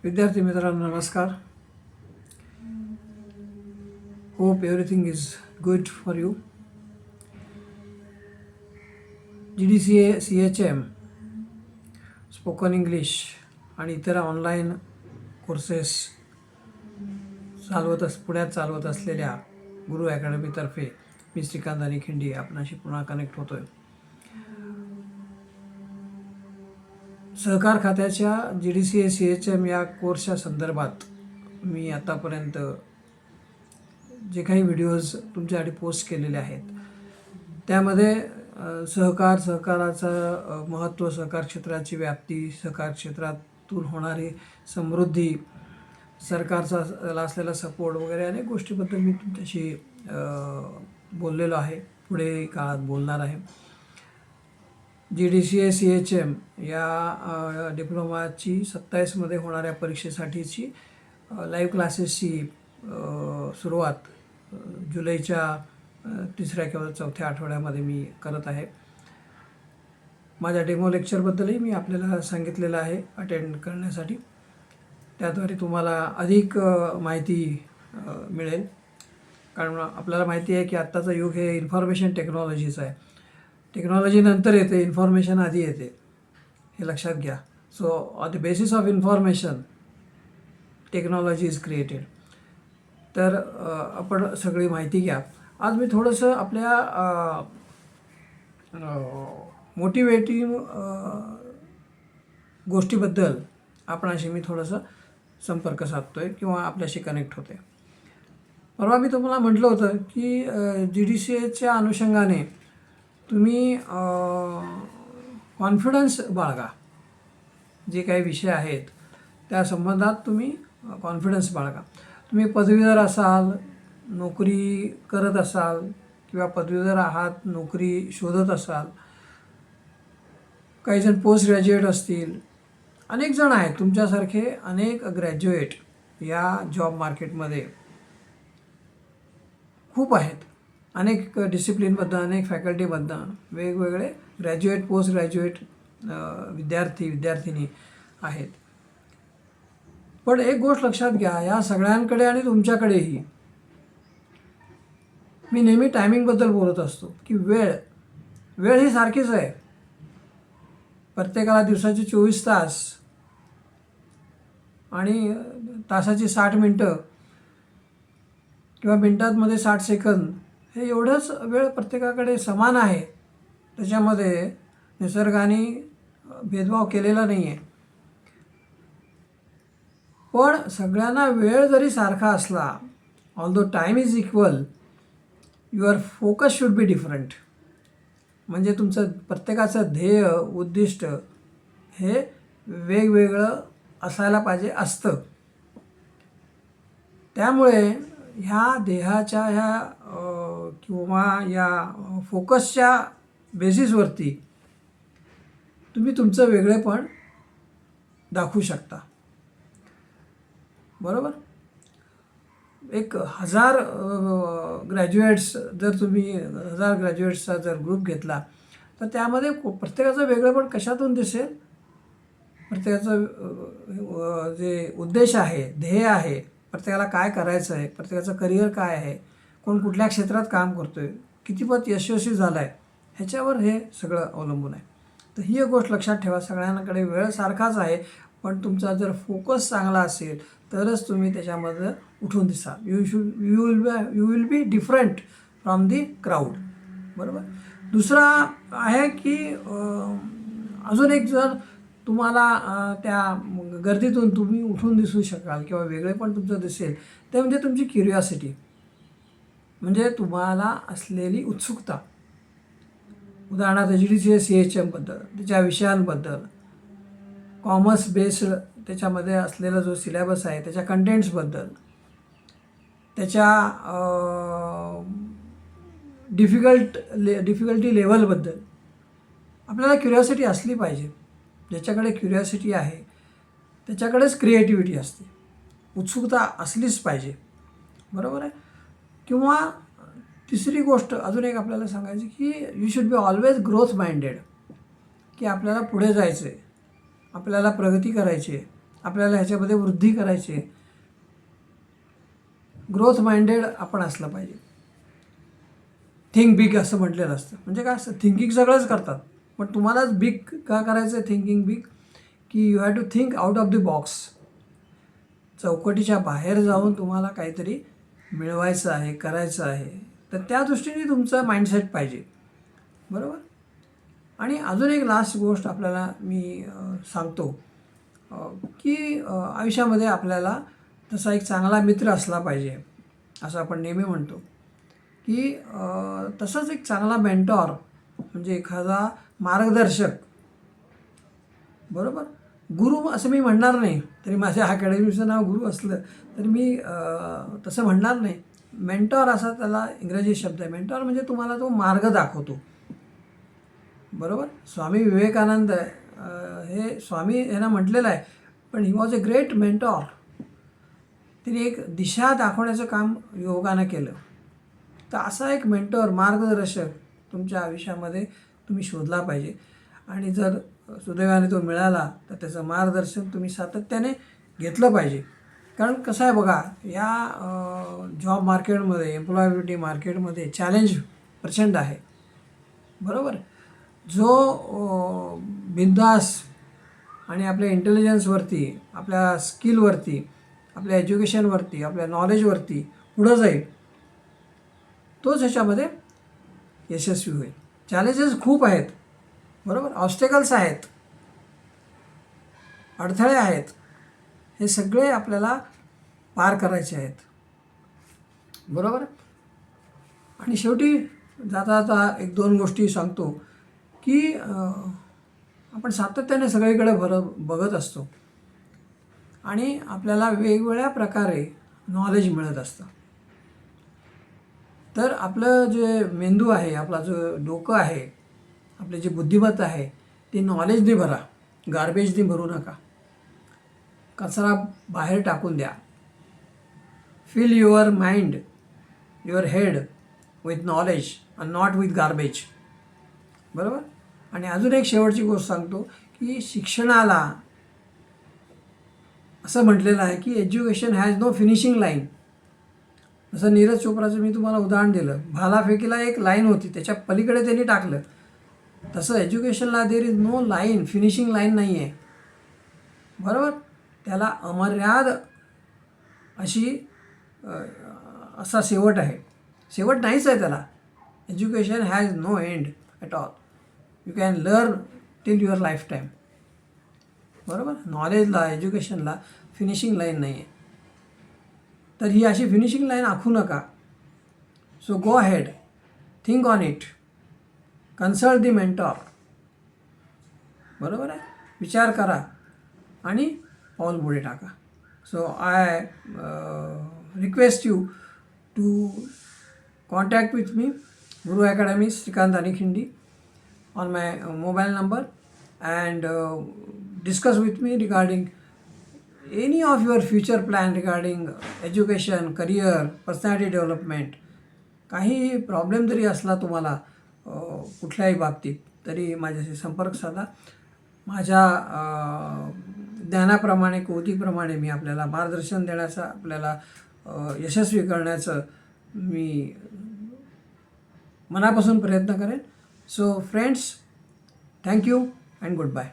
विद्यार्थी मित्रांनो नमस्कार. Hope everything is good for you. GDCA CHM spoken English आणि इतर ऑनलाईन कोर्सेस पुण्यात चालवत असलेल्या गुरु अकॅडमीतर्फे मी श्रीकांत अनिखिंडी आपणाशी पुन्हा कनेक्ट होतो आहे. सहकार खात्याच्या GDCA CHM या कोर्सच्या संदर्भात मी आतापर्यंत जे काही व्हिडिओज तुमच्यासाठी पोस्ट केलेले आहेत त्यामध्ये सहकाराचं महत्त्व, सहकार क्षेत्राची व्याप्ती, सहकार क्षेत्रातून होणारी समृद्धी, सरकारचा असलेला सपोर्ट वगैरे अनेक गोष्टीबद्दल मी तुमच्याशी बोललेलो आहे, पुढे काळात बोलणार आहे. GDCA CHM या डिप्लोमाची 27मध्ये होणाऱ्या परीक्षेसाठीची लाईव्ह क्लासेसची सुरुवात जुलैच्या 3ऱ्या किंवा 4थ्या आठवड्यामध्ये मी करत आहे. माझ्या डेमो लेक्चरबद्दलही मी आपल्याला सांगितलेलं आहे अटेंड करण्यासाठी. त्याद्वारे तुम्हाला अधिक माहिती मिळेल, कारण आपल्याला माहिती आहे की आत्ताचं युग हे इन्फॉर्मेशन टेक्नॉलॉजीचं आहे. टेक्नॉलॉजी नंतर येते, इन्फॉर्मेशन आधी येते, हे लक्षात घ्या. So on the basis of information technology is created. तर आपण सगळी माहिती घ्या. आज मी थोडंसं आपल्या मोटिवेटिव्ह गोष्टीबद्दल आपणाशी मी थोडंसं संपर्क साधतो आहे किंवा आपल्याशी कनेक्ट होते. परवा मी तुम्हाला म्हटलं होतं की GDCAच्या अनुषंगाने तुम्ही कॉन्फिडन्स बाळगा. जे काही विषय आहेत त्या संबंधात तुम्ही कॉन्फिडन्स बाळगा. तुम्ही पदवीधर असाल, नोकरी करत असाल किंवा पदवीधर आहात, नोकरी शोधत असाल, काही जण पोस्ट ग्रॅज्युएट असतील, अनेक जण आहेत तुमच्यासारखे, अनेक ग्रॅज्युएट या जॉब मार्केटमध्ये खूप आहेत. अनेक डिसिप्लिनमधनं, अनेक फॅकल्टीमधनं वेगवेगळे ग्रॅज्युएट, पोस्ट ग्रॅज्युएट विद्यार्थी आहेत. पण एक गोष्ट लक्षात घ्या, या सगळ्यांकडे आणि तुमच्याकडेही मी नेहमी टायमिंगबद्दल बोलत असतो की वेळ ही सारखीच आहे. प्रत्येकाला दिवसाचे 24 तास आणि तासाची 60 मिनटं किंवा मिनटांमध्ये 60 सेकंद हे एवढंच वेळ प्रत्येकाकडे समान आहे. त्याच्यामध्ये निसर्गाने भेदभाव केलेला नाही आहे. पण सगळ्यांना वेळ जरी सारखा असला, although time is equal, your focus should be different. म्हणजे तुमचं प्रत्येकाचं ध्येय, उद्दिष्ट हे वेगवेगळं असायला पाहिजे असतं. त्यामुळे ह्या देहाच्या ह्या किंवा या फोकसच्या बेसिसवरती तुम्ही तुमचं वेगळेपण दाखवू शकता. बरोबर. 1000 ग्रॅज्युएट्स जर तुम्ही 1000 ग्रॅज्युएट्सचा जर ग्रुप घेतला तर त्यामध्ये प्रत्येकाचं वेगळेपण कशातून दिसेल? प्रत्येकाचं जे उद्देश आहे, ध्येय आहे, प्रत्येकाला काय करायचं आहे, प्रत्येकाचं करिअर काय आहे, कोण कुठल्या क्षेत्रात काम करतो आहे, कितीपत यशस्वी झाला आहे, ह्याच्यावर हे सगळं अवलंबून आहे. तर ही एक गोष्ट लक्षात ठेवा, सगळ्यांकडे वेळ सारखाच आहे, पण तुमचा जर फोकस चांगला असेल तरच तुम्ही त्याच्यामध्ये उठून दिसाल. You will be different from the crowd. बरोबर. दुसरा आहे की अजून एक जर तुम्हाला त्या गर्दीतून तुम्ही उठून दिसू शकाल किंवा वेगळेपण तुमचं दिसेल, ते म्हणजे तुमची क्युरिओसिटी, म्हणजे तुम्हाला असलेली उत्सुकता. उदाहरणार्थ GDCA CHMबद्दल, त्याच्या विषयांबद्दल, कॉमर्स बेस्ड त्याच्यामध्ये असलेला जो सिलेबस आहे त्याच्या कंटेंट्सबद्दल, त्याच्या डिफिकल्टी लेवलबद्दल आपल्याला क्युरिओसिटी असली पाहिजे. ज्याच्याकडे क्युरिओसिटी आहे त्याच्याकडेच क्रिएटिव्हिटी असते, उत्सुकता असलीच पाहिजे. बरोबर आहे. किंवा तिसरी गोष्ट अजून एक आपल्याला सांगायची की you should be always growth minded, की आपल्याला पुढे जायचं आहे, आपल्याला प्रगती करायची आहे, आपल्याला ह्याच्यामध्ये वृद्धी करायची आहे. ग्रोथ माइंडेड आपण असलं पाहिजे. थिंक बिग असं म्हटलेलं असतं. म्हणजे काय असतं, थिंकिंग सगळंच करतात, पण तुम्हालाच बिग का करायचं आहे, थिंकिंग बिग, की you have to think out of the box. चौकटीच्या बाहेर जाऊन तुम्हाला काहीतरी मिळवायचं आहे, करायचं आहे, तर त्या दृष्टीने तुमचा माइंडसेट पाहिजे. बरोबर. आणि अजून एक लास्ट गोष्ट आपल्याला मी सांगतो, की आयुष्यामध्ये आपल्याला तसा एक चांगला मित्र असला पाहिजे, असं आपण नेहमी म्हणतो. की तसंच एक चांगला मेंटॉर म्हणजे एखादा मार्गदर्शक. बरोबर. गुरु असं मी म्हणणार नाही, तरी माझ्या अकॅडमीचं नाव गुरु असलं तरी मी तसं म्हणणार नाही. मेंटॉर असा त्याला इंग्रजी शब्द आहे. मेंटॉर म्हणजे तुम्हाला तो मार्ग दाखवतो. बरोबर. स्वामी विवेकानंद हे स्वामी यांना म्हटलेलं आहे, पण he was a great mentor. तिने एक दिशा दाखवण्याचं काम योगानं केलं. तर असा एक मेंटॉर, मार्गदर्शक तुमच्या आयुष्यामध्ये तुम्ही शोधला पाहिजे. आणि जर सुदैवाने तो मिळाला तर त्याचं मार्गदर्शन तुम्ही सातत्याने घेतलं पाहिजे. कारण कसं आहे बघा, या जॉब मार्केटमध्ये, एम्प्लॉयबिलिटी मार्केटमध्ये चॅलेंज प्रचंड आहे. बरोबर. जो बिनधास आणि आपल्या इंटेलिजन्सवरती, आपल्या स्किलवरती, आपल्या एज्युकेशनवरती, आपल्या नॉलेजवरती पुढं जाईल, तोच ह्याच्यामध्ये यशस्वी होईल. चॅलेंजेस खूप आहेत. बरोबर. ऑब्स्टेकल्स आहेत, अडथळे आहेत, हे सगळे आपल्याला पार करायचे आहेत. बरोबर. आणि शेवटी जाता जाता एक दोन गोष्टी सांगतो, की आपण सातत्याने सगळीकडे बघत असतो आणि आपल्याला वेगवेगळ्या प्रकारे नॉलेज मिळत असतं. तर आपलं जे मेंदू आहे, आपला जो डोकं आहे, आपले जे बुद्धिमत्ता आहे, ते नॉलेजने भरा, गार्बेजने भरू नका. कचरा बाहेर टाकून द्या. Fill your mind, your head with knowledge and not with garbage. बरोबर. आणि अजून एक शेवटची गोष्ट सांगतो, की शिक्षणाला असं म्हटलेलं आहे की education has no finishing line. जसं नीरज चोप्राचं मी तुम्हाला उदाहरण दिलं, भालाफेकीला एक लाईन होती, त्याच्या पलीकडे त्यांनी टाकलं. तसं एज्युकेशनला there is no line, finishing line नाही आहे. बरोबर. त्याला अमर्याद अशी असा शेवट आहे. शेवट नाहीच आहे त्याला. Education has no end at all. You can learn till your life time. बरोबर. नॉलेजला, एज्युकेशनला फिनिशिंग लाईन नाही आहे. तर ही अशी फिनिशिंग लाईन आखू नका. So go ahead, think on it, consult the mentor. बरोबर आहे. विचार करा आणि पाऊल पुढे टाका. So I request you to contact with me, Guru Academy, Srikant Anikhindi, on my mobile number, and discuss with me regarding any of your future plan regarding education, career, personality development. काही problem जरी असला तुम्हाला कुठल्याही बाबतीत, तरी माझ्याशी संपर्क साधा. माझ्या ज्ञानाप्रमाणे, कौतिकप्रमाणे मी आपल्याला मार्गदर्शन देण्याचं, आपल्याला यशस्वी करण्याचं मी मनापासून प्रयत्न करेन. So friends, thank you and good bye.